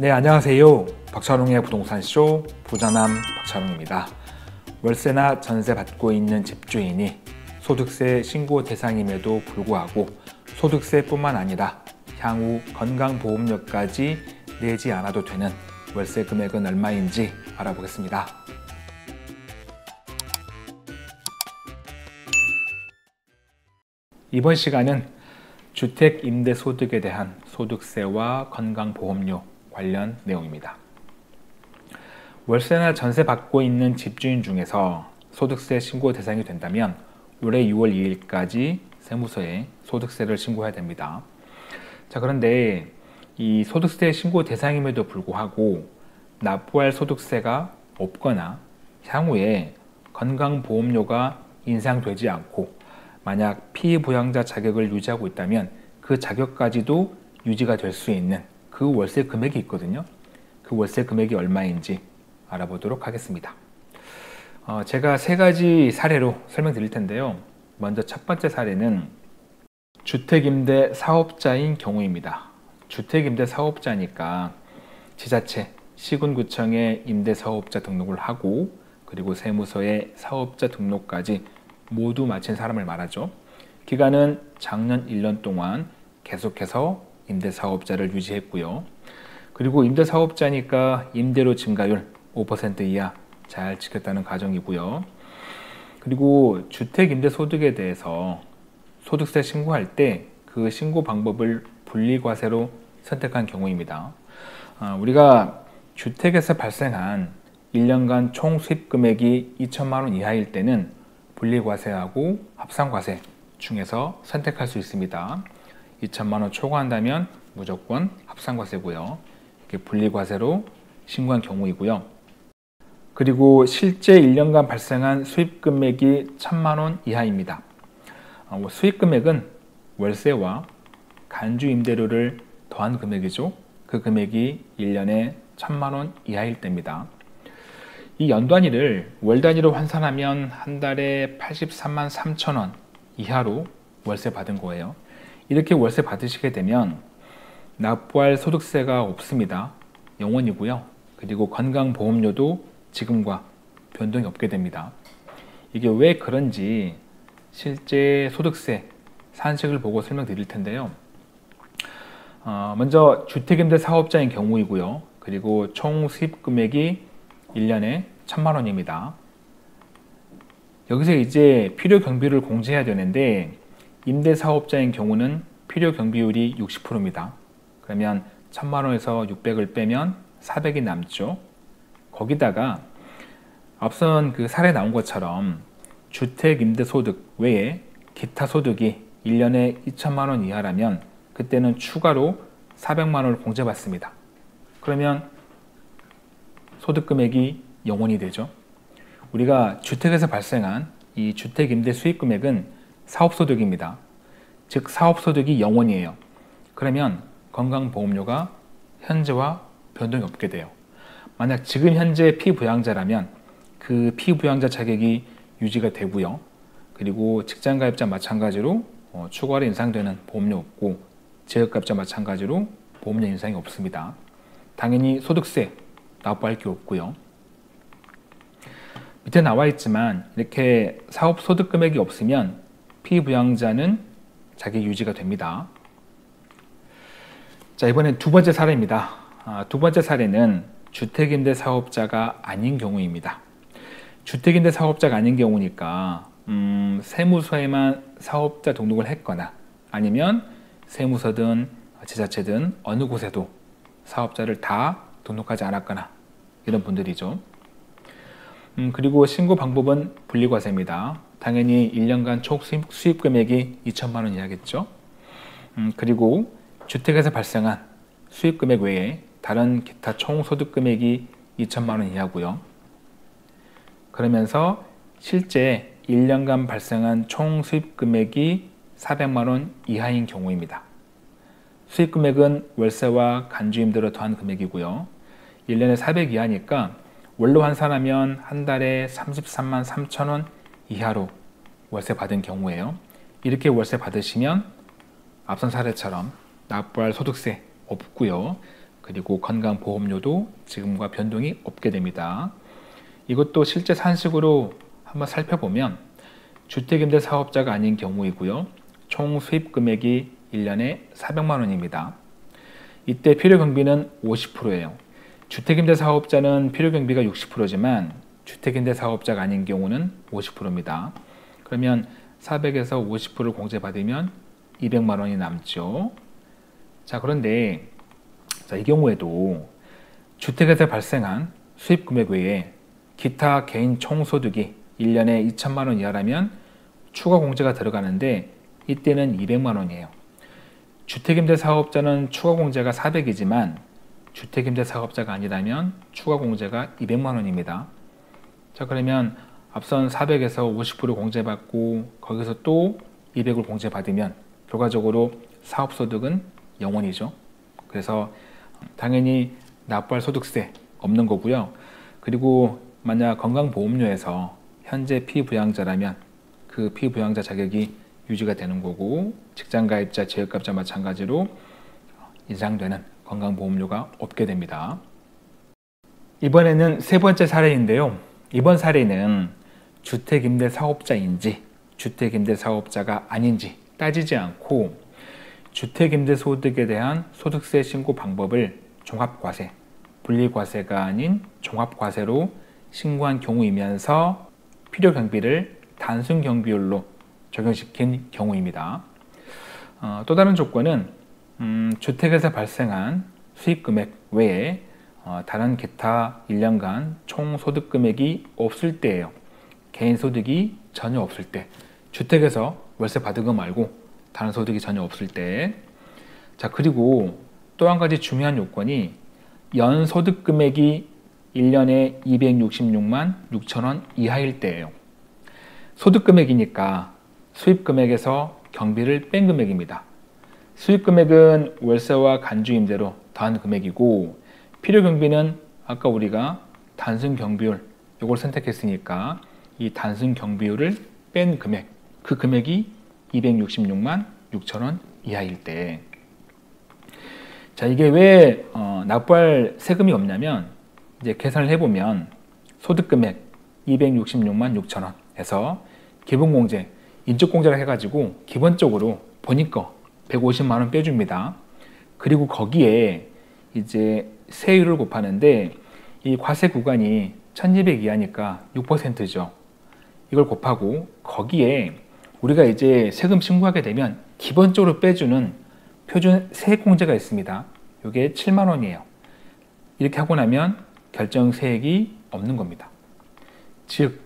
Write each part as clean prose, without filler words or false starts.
네, 안녕하세요. 박찬웅의 부동산쇼 부자남 박찬웅입니다. 월세나 전세 받고 있는 집주인이 소득세 신고 대상임에도 불구하고 소득세뿐만 아니라 향후 건강보험료까지 내지 않아도 되는 월세 금액은 얼마인지 알아보겠습니다. 이번 시간은 주택 임대소득에 대한 소득세와 건강보험료 관련 내용입니다. 월세나 전세 받고 있는 집주인 중에서 소득세 신고 대상이 된다면 올해 6월 2일까지 세무서에 소득세를 신고해야 됩니다. 자, 그런데 이 소득세 신고 대상임에도 불구하고 납부할 소득세가 없거나 향후에 건강보험료가 인상되지 않고 만약 피부양자 자격을 유지하고 있다면 그 자격까지도 유지가 될 수 있는 그 월세 금액이 있거든요. 그 월세 금액이 얼마인지 알아보도록 하겠습니다. 제가 세 가지 사례로 설명드릴 텐데요. 먼저 첫 번째 사례는 주택임대 사업자인 경우입니다. 주택임대 사업자니까 지자체, 시군구청에 임대사업자 등록을 하고 그리고 세무서에 사업자 등록까지 모두 마친 사람을 말하죠. 기간은 작년 1년 동안 계속해서 임대사업자를 유지했고요. 그리고 임대사업자니까 임대료 증가율 5% 이하 잘 지켰다는 가정이고요. 그리고 주택임대소득에 대해서 소득세 신고할 때 그 신고 방법을 분리과세로 선택한 경우입니다. 우리가 주택에서 발생한 1년간 총 수입 금액이 2천만 원 이하일 때는 분리과세하고 합산과세 중에서 선택할 수 있습니다. 2천만 원 초과한다면 무조건 합산과세고요. 이렇게 분리과세로 신고한 경우이고요. 그리고 실제 1년간 발생한 수입 금액이 1,000만 원 이하입니다. 수입 금액은 월세와 간주 임대료를 더한 금액이죠. 그 금액이 1년에 1,000만 원 이하일 때입니다. 이 연단위를 월 단위로 환산하면 한 달에 83만 3천 원 이하로 월세 받은 거예요. 이렇게 월세 받으시게 되면 납부할 소득세가 없습니다. 0원이고요. 그리고 건강보험료도 지금과 변동이 없게 됩니다. 이게 왜 그런지 실제 소득세 산식을 보고 설명드릴 텐데요. 먼저 주택임대 사업자인 경우이고요. 그리고 총 수입 금액이 1년에 1,000만 원입니다. 여기서 이제 필요 경비를 공제해야 되는데 임대사업자인 경우는 필요 경비율이 60%입니다. 그러면 1,000만 원에서 600을 빼면 400이 남죠. 거기다가 앞선 그 사례 나온 것처럼 주택 임대소득 외에 기타 소득이 1년에 2천만 원 이하라면 그때는 추가로 400만 원을 공제받습니다. 그러면 소득 금액이 0원이 되죠. 우리가 주택에서 발생한 이 주택 임대 수입 금액은 사업소득입니다. 즉 사업소득이 0원이에요. 그러면 건강보험료가 현재와 변동이 없게 돼요. 만약 지금 현재 피부양자라면 그 피부양자 자격이 유지가 되고요. 그리고 직장가입자 마찬가지로 추가로 인상되는 보험료 없고 지역가입자 마찬가지로 보험료 인상이 없습니다. 당연히 소득세 납부할 게 없고요. 밑에 나와 있지만 이렇게 사업 소득 금액이 없으면 피부양자는 자기 유지가 됩니다. 자, 이번엔 두 번째 사례입니다. 두 번째 사례는 주택임대 사업자가 아닌 경우입니다. 주택임대 사업자가 아닌 경우니까 세무서에만 사업자 등록을 했거나 아니면 세무서든 지자체든 어느 곳에도 사업자를 다 등록하지 않았거나 이런 분들이죠. 그리고 신고 방법은 분리과세입니다. 당연히 1년간 총 수입 금액이 2천만 원 이하겠죠. 그리고 주택에서 발생한 수입 금액 외에 다른 기타 총 소득 금액이 2천만 원 이하고요. 그러면서 실제 1년간 발생한 총 수입 금액이 400만 원 이하인 경우입니다. 수입 금액은 월세와 간주임대로 더한 금액이고요. 1년에 400 이하니까 월로 환산하면 한 달에 33만 3천 원 이하로 월세 받은 경우에요. 이렇게 월세 받으시면 앞선 사례처럼 납부할 소득세 없고요. 그리고 건강보험료도 지금과 변동이 없게 됩니다. 이것도 실제 산식으로 한번 살펴보면 주택임대 사업자가 아닌 경우이고요. 총 수입 금액이 1년에 400만 원입니다. 이때 필요경비는 50%예요. 주택임대 사업자는 필요경비가 60%지만 주택임대 사업자가 아닌 경우는 50%입니다. 그러면 400에서 50%를 공제받으면 200만 원이 남죠. 자, 그런데 이 경우에도 주택에서 발생한 수입 금액 외에 기타 개인 총소득이 1년에 2천만 원 이하라면 추가 공제가 들어가는데 이때는 200만 원이에요. 주택임대 사업자는 추가 공제가 400이지만 주택임대 사업자가 아니라면 추가 공제가 200만 원입니다. 자, 그러면 앞선 400에서 50% 공제받고 거기서 또 200을 공제받으면 결과적으로 사업소득은 0원이죠. 그래서 당연히 납부할 소득세 없는 거고요. 그리고 만약 건강보험료에서 현재 피부양자라면 그 피부양자 자격이 유지가 되는 거고 직장가입자, 지역가입자 마찬가지로 인상되는 건강보험료가 없게 됩니다. 이번에는 세 번째 사례인데요. 이번 사례는 주택임대사업자인지 주택임대사업자가 아닌지 따지지 않고 주택임대소득에 대한 소득세 신고 방법을 종합과세, 분리과세가 아닌 종합과세로 신고한 경우이면서 필요경비를 단순경비율로 적용시킨 경우입니다. 또 다른 조건은 주택에서 발생한 수입금액 외에 다른 기타 1년간 총소득금액이 없을 때예요. 개인소득이 전혀 없을 때, 주택에서 월세 받은 거 말고 다른 소득이 전혀 없을 때. 자, 그리고 또 한 가지 중요한 요건이 연소득금액이 1년에 266만 6천 원 이하일 때예요. 소득금액이니까 수입금액에서 경비를 뺀 금액입니다. 수입금액은 월세와 간주임대로 더한 금액이고 필요경비는 아까 우리가 단순경비율 이걸 선택했으니까 이 단순경비율을 뺀 금액, 그 금액이 266만 6천 원 이하일 때. 자, 이게 왜 납부할 세금이 없냐면 이제 계산을 해보면 소득금액 266만 6천 원에서 기본공제, 인적공제를 해가지고 기본적으로 본인 거 150만 원 빼줍니다. 그리고 거기에 이제 세율을 곱하는데 이 과세 구간이 1200 이하니까 6%죠. 이걸 곱하고 거기에 우리가 이제 세금 신고하게 되면 기본적으로 빼주는 표준 세액공제가 있습니다. 이게 7만 원이에요. 이렇게 하고 나면 결정세액이 없는 겁니다. 즉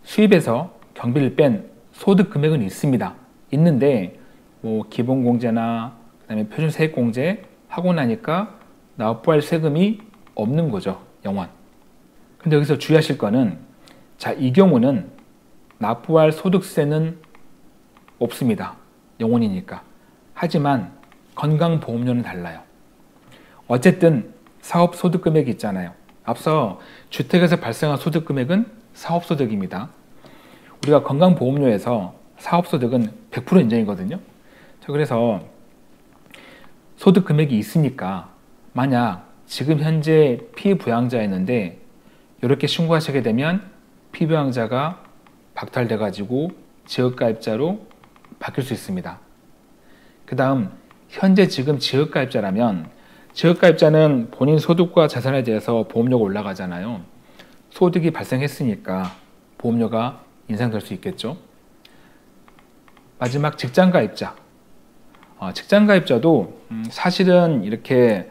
수입에서 경비를 뺀 소득 금액은 있습니다. 있는데 뭐 기본공제나 그다음에 표준 세액공제 하고 나니까 납부할 세금이 없는 거죠. 0원. 근데 여기서 주의하실 거는 자, 이 경우는 납부할 소득세는 없습니다. 0원이니까. 하지만 건강보험료는 달라요. 어쨌든 사업소득금액이 있잖아요. 앞서 주택에서 발생한 소득금액은 사업소득입니다. 우리가 건강보험료에서 사업소득은 100% 인정이거든요. 자, 그래서 소득금액이 있으니까 만약 지금 현재 피부양자였는데 이렇게 신고하시게 되면 피부양자가 박탈돼 가지고 지역가입자로 바뀔 수 있습니다. 그 다음 현재 지금 지역가입자라면 지역가입자는 본인 소득과 자산에 대해서 보험료가 올라가잖아요. 소득이 발생했으니까 보험료가 인상될 수 있겠죠. 마지막 직장가입자. 직장가입자도 사실은 이렇게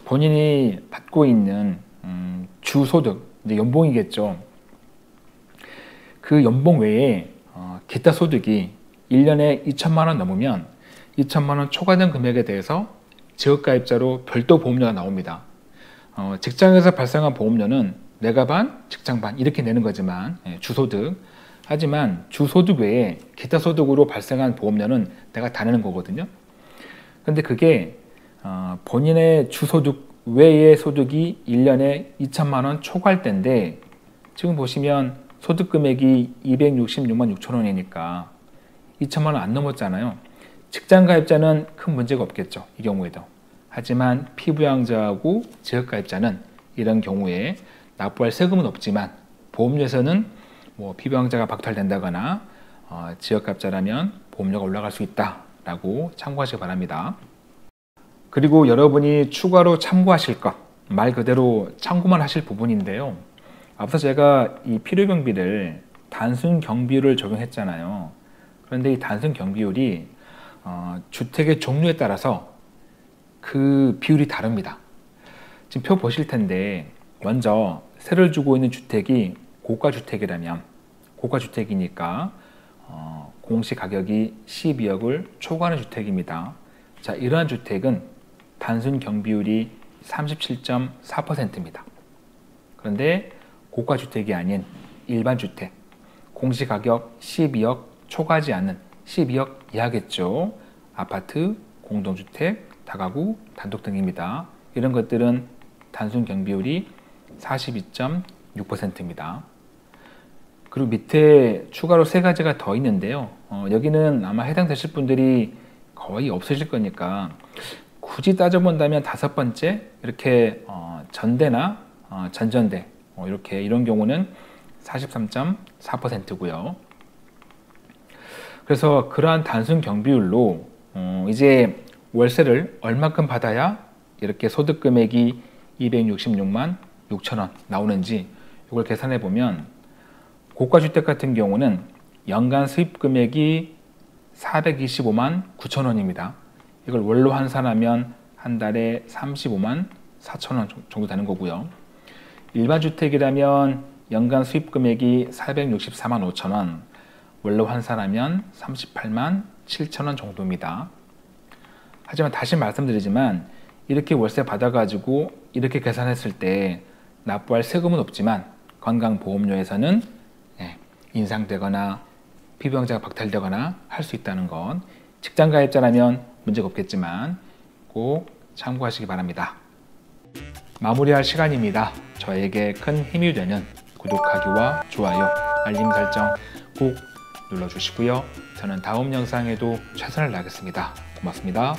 본인이 받고 있는 주소득, 이제 연봉이겠죠. 그 연봉 외에 기타 소득이 1년에 2천만 원 넘으면 2천만 원 초과된 금액에 대해서 지역가입자로 별도 보험료가 나옵니다. 직장에서 발생한 보험료는 내가 반, 직장 반 이렇게 내는 거지만 주소득. 하지만 주소득 외에 기타 소득으로 발생한 보험료는 내가 다 내는 거거든요. 근데 그게 본인의 주소득 외의 소득이 1년에 2천만 원 초과할 때인데 지금 보시면 소득금액이 266만 6천 원이니까 2천만 원 안 넘었잖아요. 직장가입자는 큰 문제가 없겠죠. 이 경우에도. 하지만 피부양자하고 지역가입자는 이런 경우에 납부할 세금은 없지만 보험료에서는 뭐 피부양자가 박탈된다거나 지역가입자라면 보험료가 올라갈 수 있다라고 참고하시기 바랍니다. 그리고 여러분이 추가로 참고하실 것, 말 그대로 참고만 하실 부분인데요. 앞서 제가 이 필요경비를 단순 경비율을 적용했잖아요. 그런데 이 단순 경비율이 주택의 종류에 따라서 그 비율이 다릅니다. 지금 표 보실 텐데 먼저 세를 주고 있는 주택이 고가주택이라면 고가주택이니까 공시가격이 12억을 초과하는 주택입니다. 자, 이러한 주택은 단순 경비율이 37.4%입니다. 그런데 고가주택이 아닌 일반 주택, 공시가격 12억 초과하지 않는 12억 이하겠죠. 아파트, 공동주택, 다가구, 단독 등입니다. 이런 것들은 단순 경비율이 42.6%입니다. 그리고 밑에 추가로 세 가지가 더 있는데요. 여기는 아마 해당되실 분들이 거의 없으실 거니까 굳이 따져본다면 다섯 번째 이렇게 전대나 전전대 이렇게 이런 경우는 43.4%고요. 그래서 그러한 단순 경비율로 이제 월세를 얼마큼 받아야 이렇게 소득 금액이 266만 6천 원 나오는지 이걸 계산해 보면 고가주택 같은 경우는 연간 수입 금액이 425만 9천 원입니다. 이걸 월로 환산하면 한 달에 35만 4천 원 정도 되는 거고요. 일반 주택이라면 연간 수입 금액이 464만 5천 원, 월로 환산하면 38만 7천 원 정도입니다. 하지만 다시 말씀드리지만 이렇게 월세 받아가지고 이렇게 계산했을 때 납부할 세금은 없지만 건강보험료에서는 인상되거나 피부양자가 박탈되거나 할 수 있다는 건 직장가입자라면 문제가 없겠지만 꼭 참고하시기 바랍니다. 마무리할 시간입니다. 저에게 큰 힘이 되는 구독하기와 좋아요, 알림 설정 꼭 눌러주시고요. 저는 다음 영상에도 최선을 다하겠습니다. 고맙습니다.